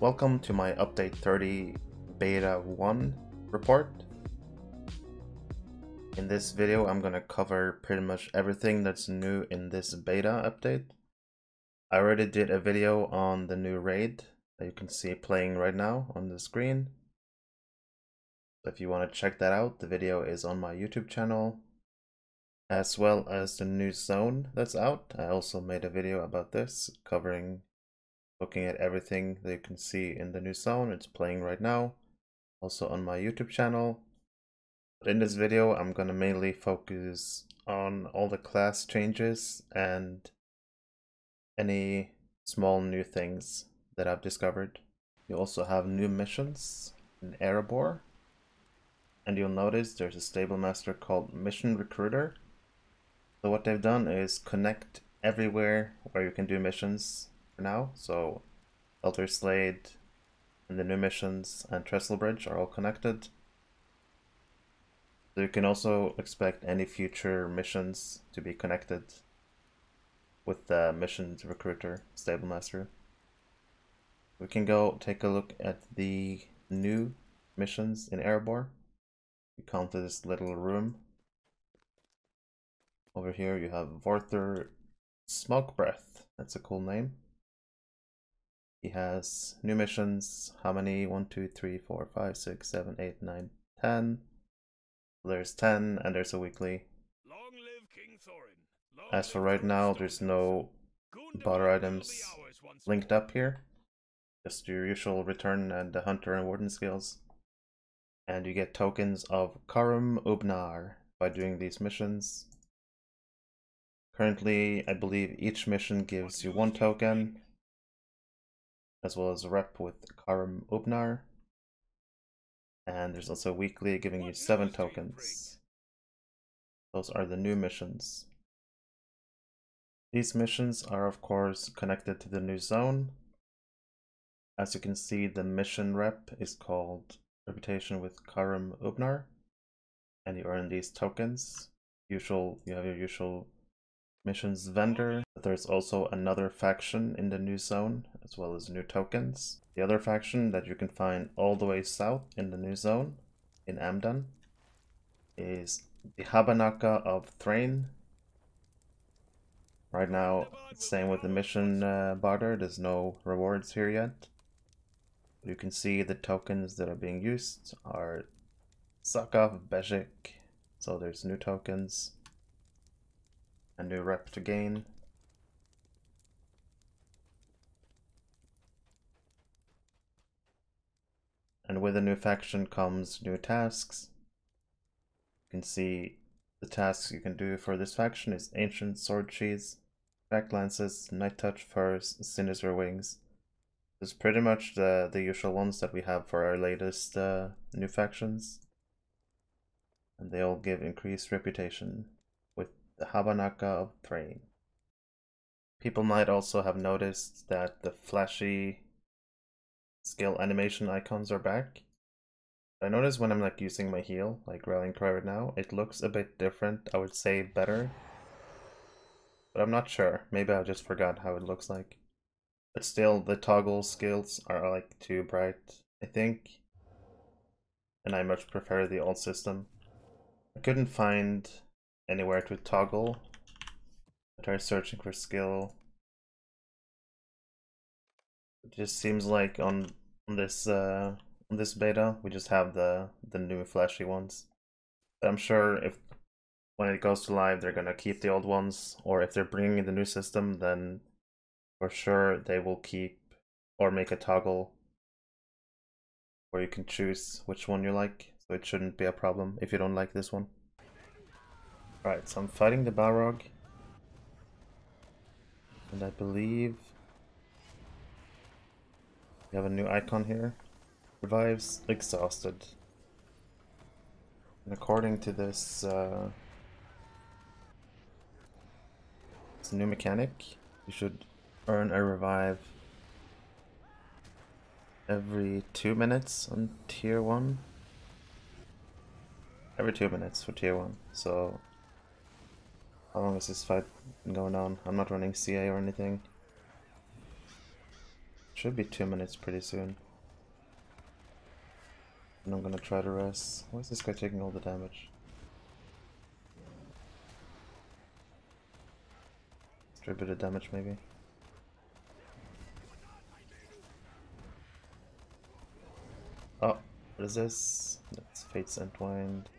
welcome to my update 30 beta 1 report. In this video I'm gonna cover pretty much everything that's new in this beta update. I already did a video on the new raid that you can see playing right now on the screen. So if you want to check that out, the video is on my YouTube channel, as well as the new zone that's out. I also made a video about this, looking at everything that you can see in the new zone. It's playing right now, also on my YouTube channel. But in this video, I'm going to mainly focus on all the class changes and any small new things that I've discovered. You also have new missions in Erebor, and you'll notice there's a stable master called Mission Recruiter. So what they've done is connect everywhere where you can do missions for now. So Elder Slade and the new missions and Trestle Bridge are all connected. So you can also expect any future missions to be connected with the Missions Recruiter stable master. We can go take a look at the new missions in Erebor. We come to this little room. Over here you have Vorther Smoke Breath. That's a cool name. He has new missions. How many? 1, 2, 3, 4, 5, 6, 7, 8, 9, 10. There's 10 and there's a weekly. Long live King Thorin. Long As for right now, there's no barter items linked up here. Just your usual return and the hunter and warden skills. And you get tokens of Karum Ubnar by doing these missions. Currently, I believe each mission gives you 1 token, as well as a rep with Karum Ubnar. And there's also a weekly giving you 7 tokens. Those are the new missions. These missions are of course connected to the new zone. As you can see, the mission rep is called Reputation with Karum Ubnar, and you earn these tokens. You have your usual missions vendor, but there's also another faction in the new zone, as well as new tokens. The other faction that you can find all the way south in the new zone, in Amdan, is the Habanaka of Thrain. Right now, same with the mission barter, there's no rewards here yet. You can see the tokens that are being used are Zakov Bejik, so there's new tokens. A new rep to gain. And with a new faction comes new tasks. You can see the tasks you can do for this faction is Ancient Sword Sheaths, Back Lances, Night Touch Furs, Sinister Wings. It's pretty much the usual ones that we have for our latest new factions. And they all give increased reputation with the Habanaka of Thrain. People might also have noticed that the flashy skill animation icons are back. I notice when I'm using my heal, like Rallying Cry right now, it looks a bit different. I would say better, but I'm not sure. Maybe I just forgot how it looks like. But still, the toggle skills are too bright, I think, and I much prefer the old system. I couldn't find anywhere to toggle. I tried searching for skill. It just seems like on this beta we just have the new flashy ones. But I'm sure if when it goes to live they're gonna keep the old ones, or if they're bringing in the new system, then for sure they will keep or make a toggle where you can choose which one you like. So it shouldn't be a problem if you don't like this one. Right, so I'm fighting the Balrog, and I believe we have a new icon here. Revives exhausted. And according to this new mechanic, you should earn a revive every 2 minutes on tier 1. Every 2 minutes for tier 1. So how long has this fight been going on? I'm not running CA or anything. Should be 2 minutes pretty soon. And I'm gonna try to rest. Why is this guy taking all the damage? Let's try a bit of damage maybe. Oh, what is this? That's Fate's Entwined.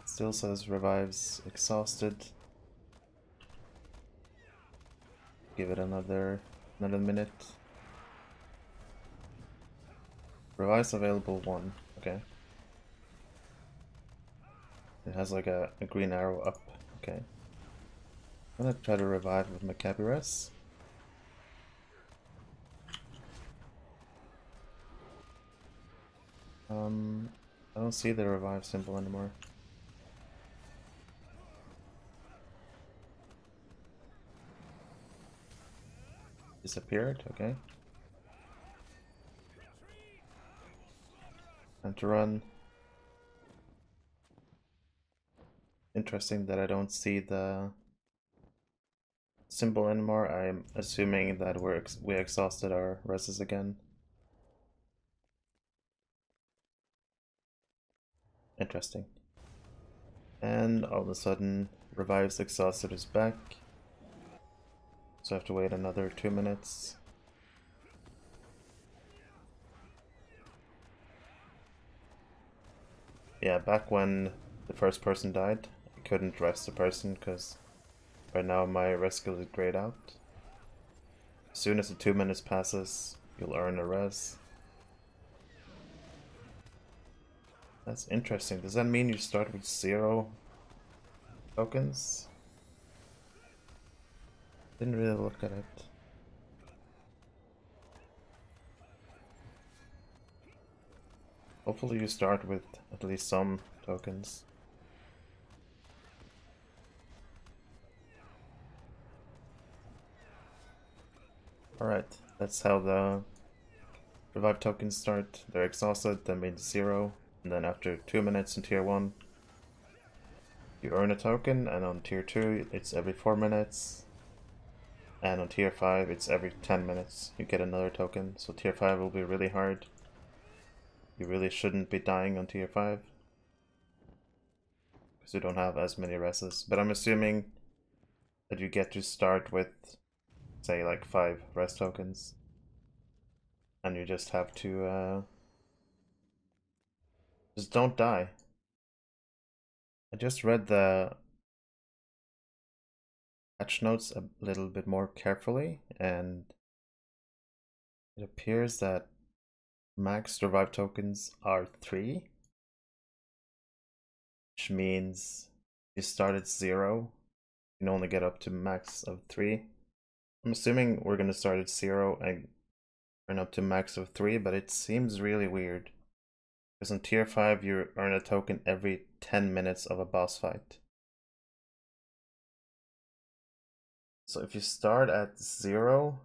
Still says revives exhausted. Give it another minute. Revives available 1. Okay. It has like a green arrow up. Okay. I'm gonna try to revive with my Capt. I don't see the revive symbol anymore. Disappeared, okay. Time to run. Interesting that I don't see the symbol anymore. I'm assuming that we exhausted our reses again. Interesting. And all of a sudden, revives exhausted is back. So I have to wait another 2 minutes. Yeah, back when the first person died, I couldn't rest the person because right now my rest skill is grayed out. As soon as the 2 minutes passes, you'll earn a res. That's interesting. Does that mean you start with 0 tokens? Didn't really look at it. Hopefully you start with at least some tokens. Alright, that's how the revive tokens start. They're exhausted, then made 0, and then after 2 minutes in tier 1, you earn a token, and on tier 2 it's every 4 minutes, and on tier 5 it's every 10 minutes you get another token. So tier 5 will be really hard. You really shouldn't be dying on tier 5 because you don't have as many reses. But I'm assuming that you get to start with, say, like 5 res tokens, and you just have to just don't die. I just read the patch notes a little bit more carefully, and it appears that max revive tokens are 3, which means if you start at 0, you can only get up to max of 3. I'm assuming we're gonna start at 0 and earn up to max of 3, but it seems really weird. Because on tier 5 you earn a token every 10 minutes of a boss fight. So if you start at 0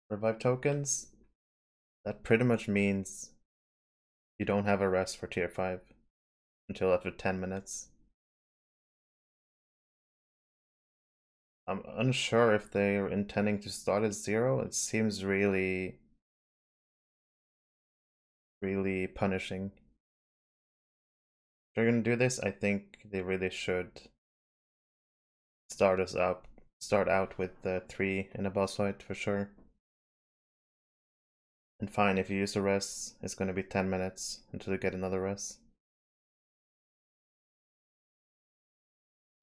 revive tokens, that pretty much means you don't have a rest for tier 5 until after 10 minutes. I'm unsure if they're intending to start at 0. It seems really punishing. If they're gonna do this, I think they really should start out with the 3 in a boss fight for sure. And fine, if you use a res, it's gonna be 10 minutes until you get another res.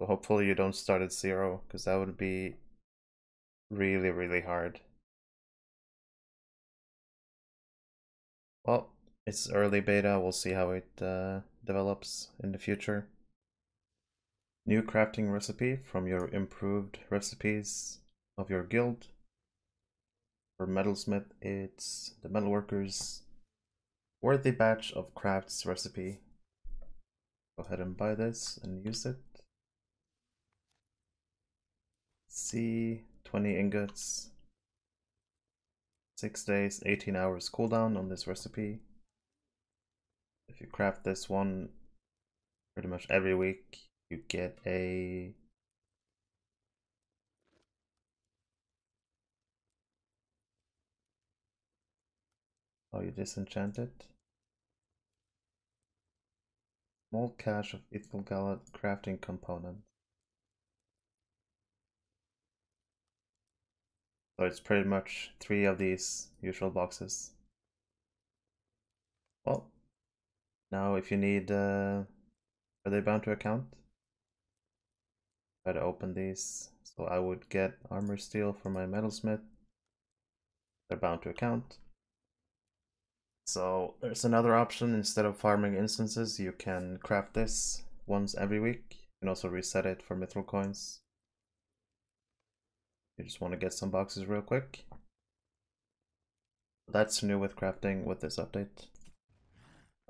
So hopefully you don't start at 0, because that would be really hard. Well, it's early beta, we'll see how it develops in the future. New crafting recipe from your improved recipes of your guild. For metalsmith, it's the metalworkers worthy batch of crafts recipe. Go ahead and buy this and use it. See, 20 ingots, 6 days, 18 hours cooldown on this recipe. If you craft this one pretty much every week, you get a Oh, you disenchant it. Small cache of ethyl gallon crafting component. So it's pretty much 3 of these usual boxes. Well, now if you need, are they bound to account? Try to open these. So I would get armor steel for my metalsmith. They're bound to account. So there's another option. Instead of farming instances, you can craft this once every week. You can also reset it for mithril coins. You just want to get some boxes real quick. That's new with crafting with this update.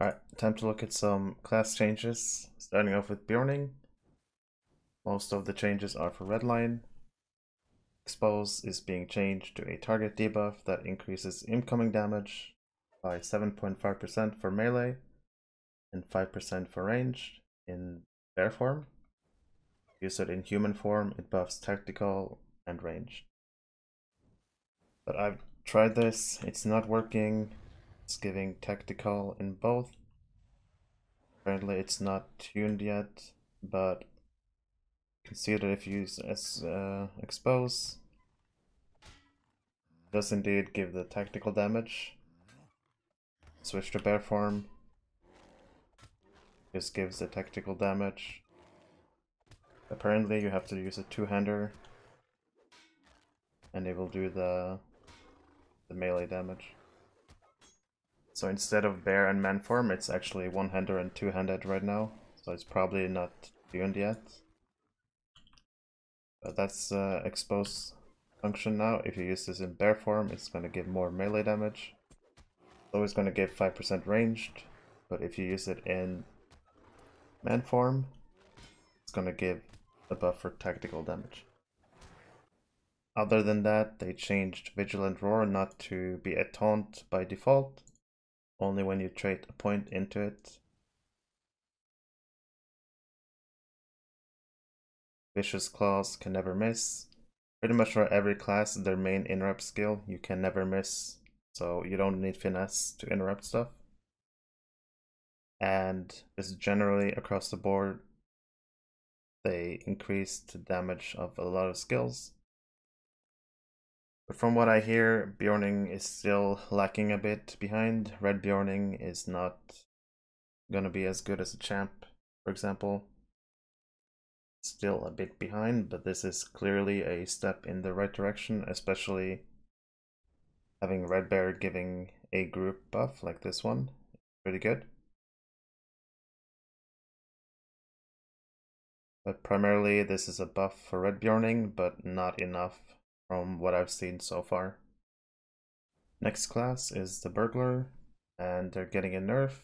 Alright, time to look at some class changes. Starting off with Beorning. Most of the changes are for Redline. Expose is being changed to a target debuff that increases incoming damage by 7.5% for melee and 5% for ranged in bear form. Use it in human form, it buffs tactical and ranged. But I've tried this, it's not working. It's giving tactical in both. Apparently it's not tuned yet, but you can see that if you use as expose, it does indeed give the tactical damage. Switch to bear form. This gives the tactical damage. Apparently you have to use a two-hander and it will do the melee damage. So instead of bear and man form, it's actually one-hander and two-handed right now. So it's probably not tuned yet. But that's expose function now. If you use this in bear form, it's going to give more melee damage. It's always going to give 5% ranged, but if you use it in man form, it's going to give a buff for tactical damage. Other than that, they changed Vigilant Roar not to be a taunt by default, only when you trade a point into it. Vicious Claws can never miss. Pretty much for every class, their main interrupt skill, you can never miss, so you don't need finesse to interrupt stuff. And just generally across the board, they increased the damage of a lot of skills. But from what I hear, Beorning is still lacking a bit behind. Red Beorning is not gonna be as good as a champ, for example. Still a bit behind, but this is clearly a step in the right direction, especially having Red Bear giving a group buff like this one. Pretty good. But primarily this is a buff for Red Beorning, but not enough from what I've seen so far. Next class is the Burglar, and they're getting a nerf,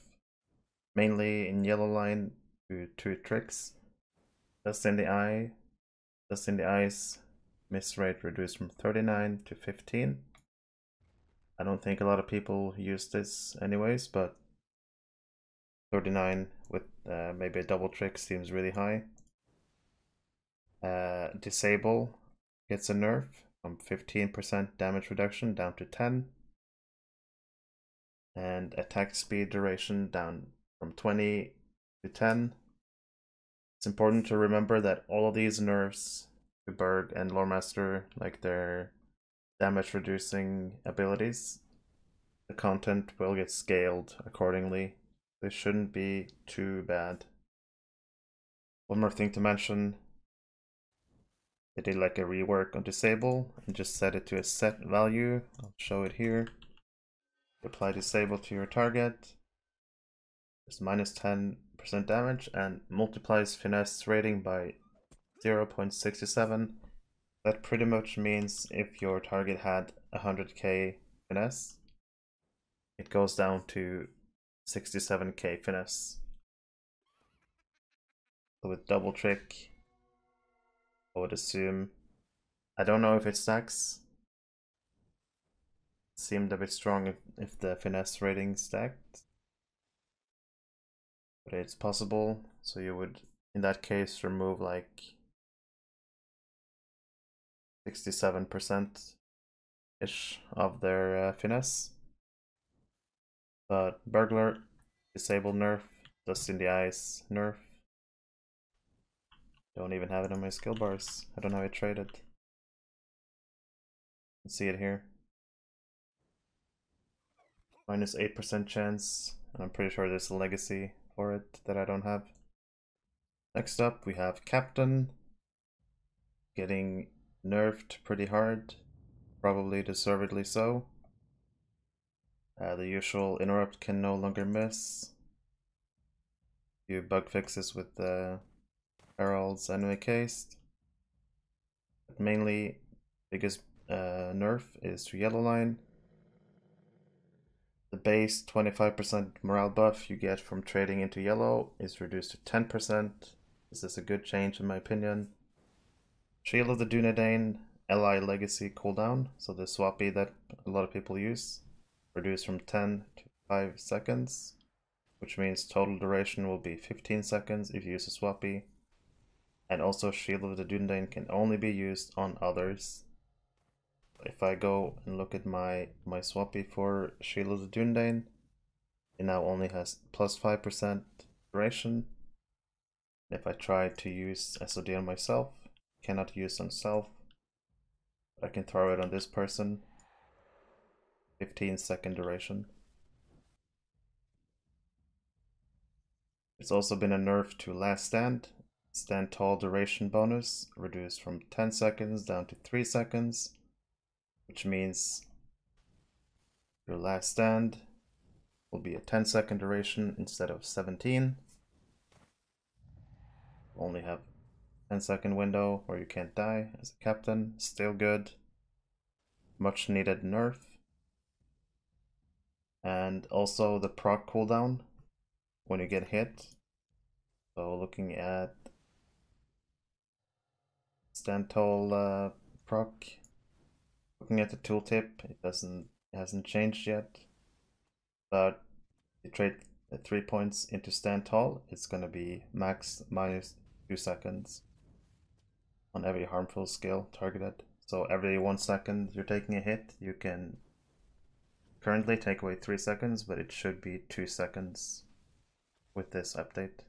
mainly in yellow line to 2 tricks. Dust in the Eye. Dust in the Eye's miss rate reduced from 39 to 15. I don't think a lot of people use this anyways, but 39 with maybe a double trick seems really high. Disable gets a nerf from 15% damage reduction down to 10. And attack speed duration down from 20 to 10. It's important to remember that all of these nerfs to Burg and Loremaster, like their damage reducing abilities, the content will get scaled accordingly. This shouldn't be too bad. One more thing to mention, they did like a rework on disable and just set it to a set value. I'll show it here. Apply disable to your target. It's minus 10% damage and multiplies finesse rating by 0.67. That pretty much means if your target had 100k finesse, it goes down to 67k finesse. So with double trick, I would assume, I don't know if it stacks. It seemed a bit strong if the finesse rating stacked. But it's possible, so you would in that case remove like 67% ish of their finesse. But Burglar, disable nerf, dust in the eyes nerf. Don't even have it on my skill bars. I don't have it traded. You can see it here. Minus 8% chance, and I'm pretty sure there's a legacy for it that I don't have. Next up we have Captain, getting nerfed pretty hard, probably deservedly so. The usual interrupt can no longer miss. Few bug fixes with the heralds enemy cased. But mainly, biggest nerf is to yellow line. The base 25% morale buff you get from trading into yellow is reduced to 10%. This is a good change in my opinion. Shield of the Dunedain, Ally Legacy cooldown, so the swappy that a lot of people use, reduced from 10 to 5 seconds, which means total duration will be 15 seconds if you use a swappy. And also Shield of the Dunedain can only be used on others. If I go and look at my swappy for Shield of the Dunedain, it now only has plus 5% duration. If I try to use SOD on myself, cannot use on self, but I can throw it on this person, 15-second duration. There's also been a nerf to Last Stand. Stand tall duration bonus reduced from 10 seconds down to 3 seconds, which means your last stand will be a 10-second duration instead of 17. Only have 10-second window where you can't die as a captain. Still good. Much needed nerf. And also the proc cooldown when you get hit. So looking at stand tall proc, looking at the tooltip, it hasn't changed yet. But you trade 3 points into stand tall, it's gonna be max minus 2 seconds on every harmful skill targeted. So every 1 second you're taking a hit, you can currently take away 3 seconds, but it should be 2 seconds with this update.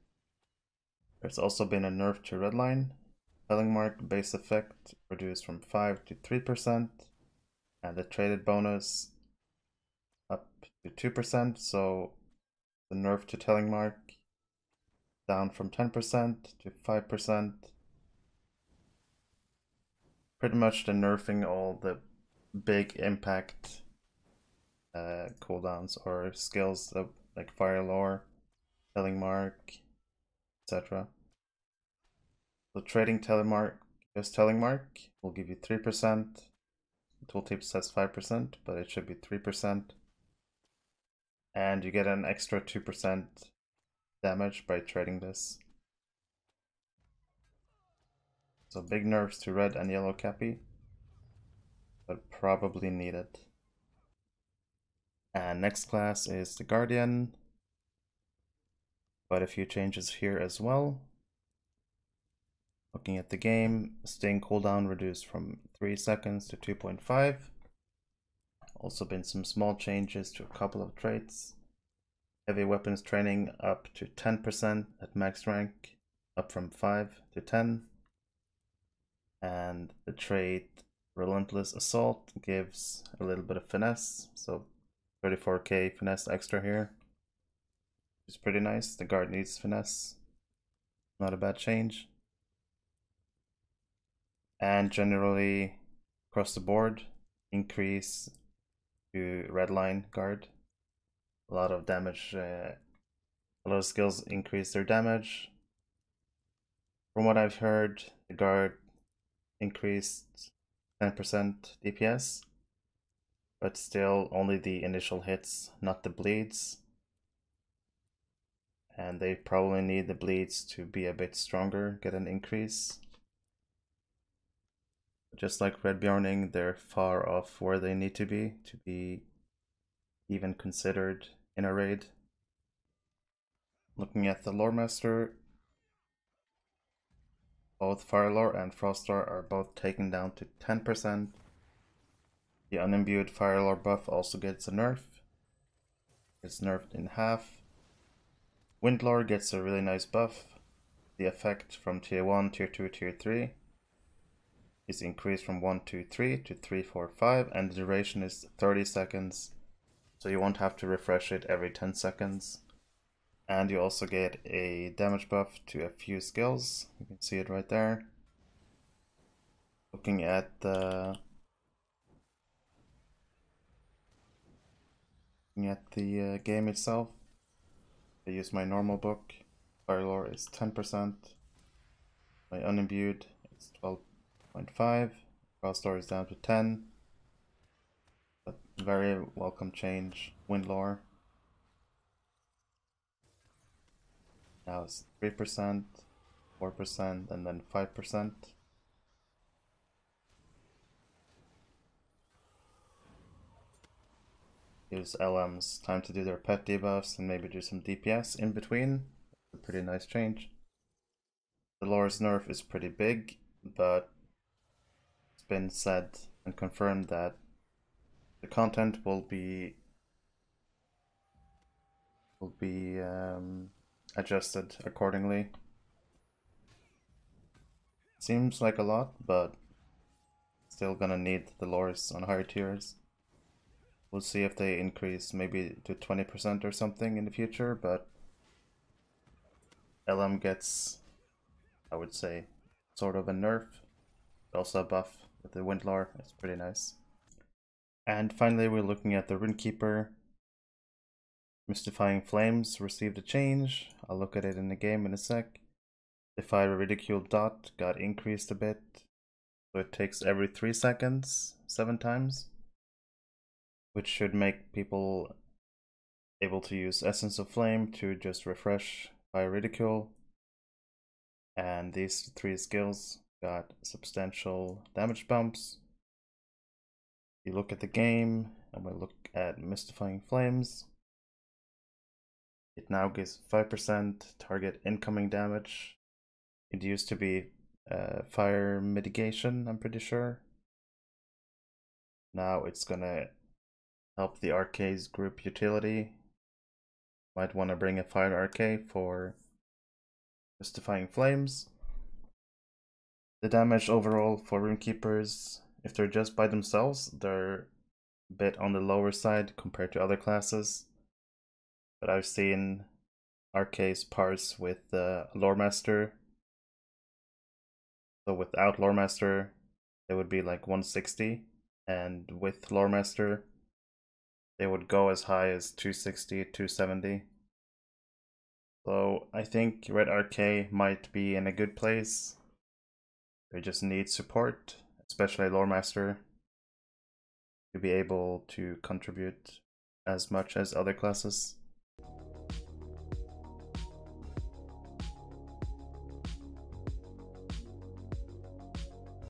There's also been a nerf to redline. Telling mark base effect reduced from 5 to 3%, and the traded bonus up to 2%, so the nerf to telling mark down from 10% to 5%. Pretty much the nerfing all the big impact cooldowns or skills of like fire lore, telling mark, etc. So trading telling mark, just telling mark will give you 3%. The tooltip says 5%, but it should be 3%. And you get an extra 2% damage by trading this. So big nerfs to red and yellow cappy, but probably needed. And next class is the Guardian. Quite a few changes here as well. Looking at the game, sting cooldown reduced from 3 seconds to 2.5. Also been some small changes to a couple of traits. Heavy weapons training up to 10% at max rank, up from 5 to 10. And the trait Relentless Assault gives a little bit of finesse, so 34k finesse extra here, which is pretty nice. The guard needs finesse, not a bad change. And generally across the board, increase to redline guard. A lot of damage, a lot of skills increase their damage. From what I've heard, the guard increased 10% DPS, but still only the initial hits, not the bleeds. And they probably need the bleeds to be a bit stronger, get an increase. Just like Red Beorning, they're far off where they need to be even considered in a raid. Looking at the Lore Master, both Fire Lore and Frost Lore are both taken down to 10%. The unimbued Fire Lore buff also gets a nerf. is nerfed in half. Windlore gets a really nice buff. The effect from tier 1, tier 2, tier 3 is increased from 1, 2, 3 to 3, 4, 5, and the duration is 30 seconds. So you won't have to refresh it every 10 seconds. And you also get a damage buff to a few skills. You can see it right there. Looking at the game itself, I use my normal book. Burglar is 10%. My unimbued is 12.5. Crossdoor is down to 10. But very welcome change. Windlore. Now it's 3%, 4%, and then 5%. Gives LMs time to do their pet debuffs and maybe do some DPS in between. A pretty nice change. The lore's nerf is pretty big, but it's been said and confirmed that the content will be adjusted accordingly. Seems like a lot, but still gonna need the lores on higher tiers. We'll see if they increase maybe to 20% or something in the future, but LM gets, I would say, sort of a nerf. Also a buff with the Windlore. It's pretty nice. And finally, we're looking at the Rune-keeper. Mystifying Flames received a change. I'll look at it in the game in a sec. Defy Ridicule dot got increased a bit. So it takes every 3 seconds, 7 times. Which should make people able to use Essence of Flame to just refresh by Ridicule. And these 3 skills got substantial damage bumps. You look at the game, and we look at Mystifying Flames. It now gives 5% target incoming damage. It used to be fire mitigation, I'm pretty sure. Now it's gonna help the RK's group utility. Might want to bring a fire RK for Mystifying Flames. The damage overall for Rune-keepers, if they're just by themselves, they're a bit on the lower side compared to other classes. But I've seen RKs parse with Loremaster. So without Loremaster, it would be like 160, and with Loremaster, they would go as high as 260, 270. So I think Red RK might be in a good place. They just need support, especially Loremaster, to be able to contribute as much as other classes.